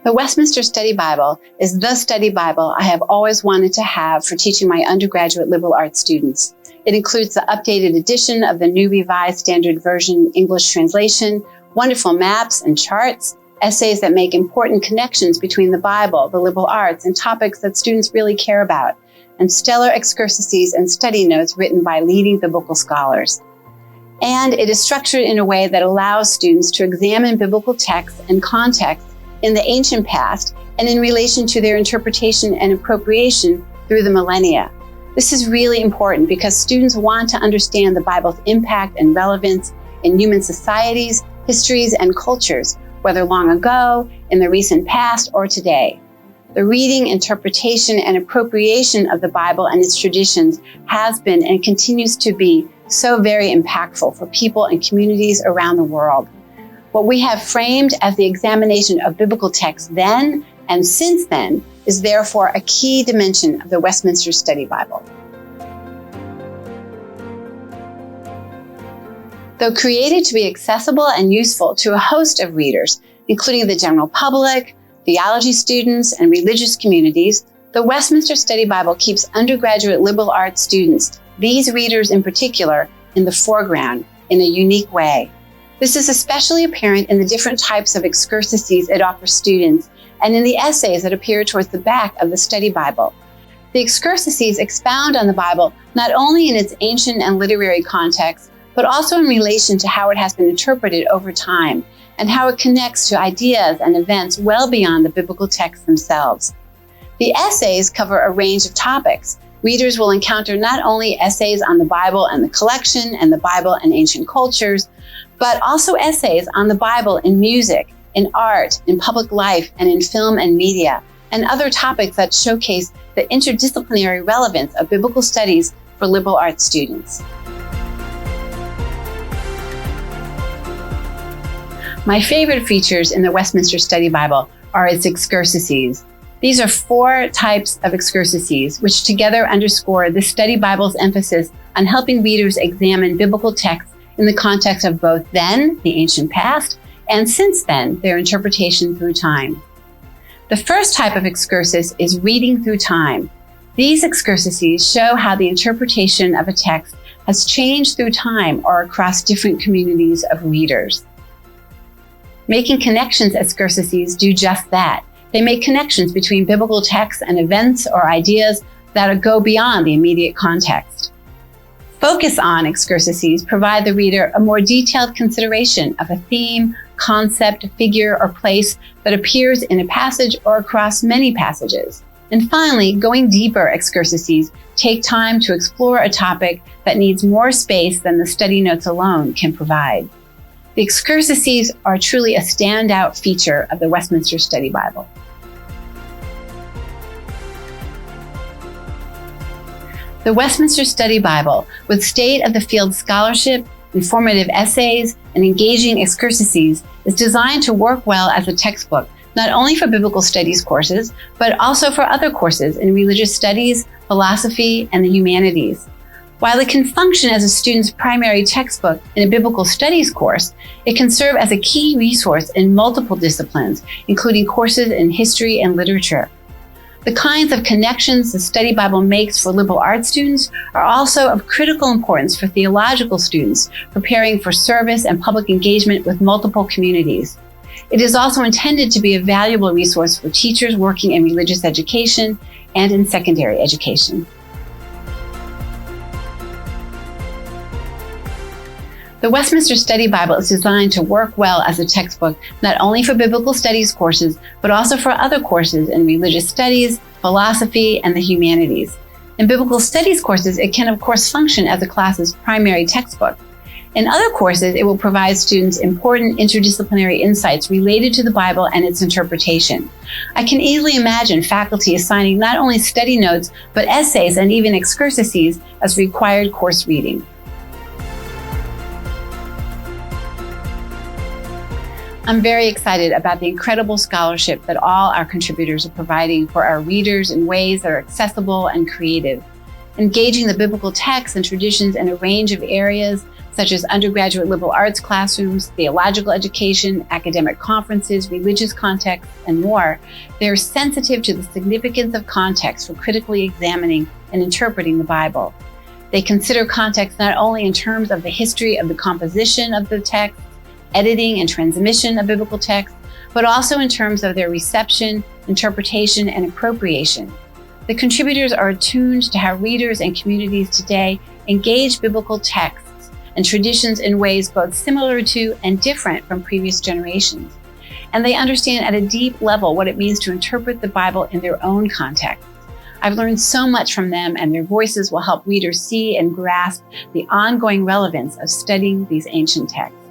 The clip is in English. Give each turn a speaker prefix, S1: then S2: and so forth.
S1: The Westminster Study Bible is the study Bible I have always wanted to have for teaching my undergraduate liberal arts students. It includes the updated edition of the New Revised Standard Version English translation, wonderful maps and charts, essays that make important connections between the Bible, the liberal arts, and topics that students really care about, and stellar excursuses and study notes written by leading biblical scholars. And it is structured in a way that allows students to examine biblical texts and context in the ancient past and in relation to their interpretation and appropriation through the millennia. This is really important because students want to understand the Bible's impact and relevance in human societies, histories, and cultures, whether long ago, in the recent past, or today. The reading, interpretation, and appropriation of the Bible and its traditions has been and continues to be so very impactful for people and communities around the world. What we have framed as the examination of biblical texts then and since then is therefore a key dimension of the Westminster Study Bible. Though created to be accessible and useful to a host of readers, including the general public, theology students, and religious communities, the Westminster Study Bible keeps undergraduate liberal arts students, these readers in particular, in the foreground in a unique way. This is especially apparent in the different types of excursuses it offers students and in the essays that appear towards the back of the Study Bible. The excursuses expound on the Bible not only in its ancient and literary context, but also in relation to how it has been interpreted over time and how it connects to ideas and events well beyond the biblical texts themselves. The essays cover a range of topics. Readers will encounter not only essays on the Bible and the collection and the Bible and ancient cultures, but also essays on the Bible in music, in art, in public life, and in film and media, and other topics that showcase the interdisciplinary relevance of biblical studies for liberal arts students. My favorite features in the Westminster Study Bible are its excursuses. These are 4 types of excursuses, which together underscore the Study Bible's emphasis on helping readers examine biblical texts in the context of both then, the ancient past, and since then, their interpretation through time. The first type of excursus is reading through time. These excursuses show how the interpretation of a text has changed through time or across different communities of readers. Making Connections excursuses do just that. They make connections between biblical texts and events or ideas that go beyond the immediate context. Focus On excursuses provide the reader a more detailed consideration of a theme, concept, figure, or place that appears in a passage or across many passages. And finally, Going Deeper excursuses take time to explore a topic that needs more space than the study notes alone can provide. The excursuses are truly a standout feature of the Westminster Study Bible. The Westminster Study Bible, with state-of-the-field scholarship, informative essays, and engaging excursuses, is designed to work well as a textbook, not only for biblical studies courses, but also for other courses in religious studies, philosophy, and the humanities. While it can function as a student's primary textbook in a biblical studies course, it can serve as a key resource in multiple disciplines, including courses in history and literature. The kinds of connections the Study Bible makes for liberal arts students are also of critical importance for theological students preparing for service and public engagement with multiple communities. It is also intended to be a valuable resource for teachers working in religious education and in secondary education. The Westminster Study Bible is designed to work well as a textbook, not only for biblical studies courses, but also for other courses in religious studies, philosophy, and the humanities. In biblical studies courses, it can of course function as a class's primary textbook. In other courses, it will provide students important interdisciplinary insights related to the Bible and its interpretation. I can easily imagine faculty assigning not only study notes, but essays and even excursuses as required course reading. I'm very excited about the incredible scholarship that all our contributors are providing for our readers in ways that are accessible and creative. Engaging the biblical texts and traditions in a range of areas such as undergraduate liberal arts classrooms, theological education, academic conferences, religious contexts, and more, they are sensitive to the significance of context for critically examining and interpreting the Bible. They consider context not only in terms of the history of the composition of the text, editing and transmission of biblical texts, but also in terms of their reception, interpretation, and appropriation. The contributors are attuned to how readers and communities today engage biblical texts and traditions in ways both similar to and different from previous generations. And they understand at a deep level what it means to interpret the Bible in their own context. I've learned so much from them, and their voices will help readers see and grasp the ongoing relevance of studying these ancient texts.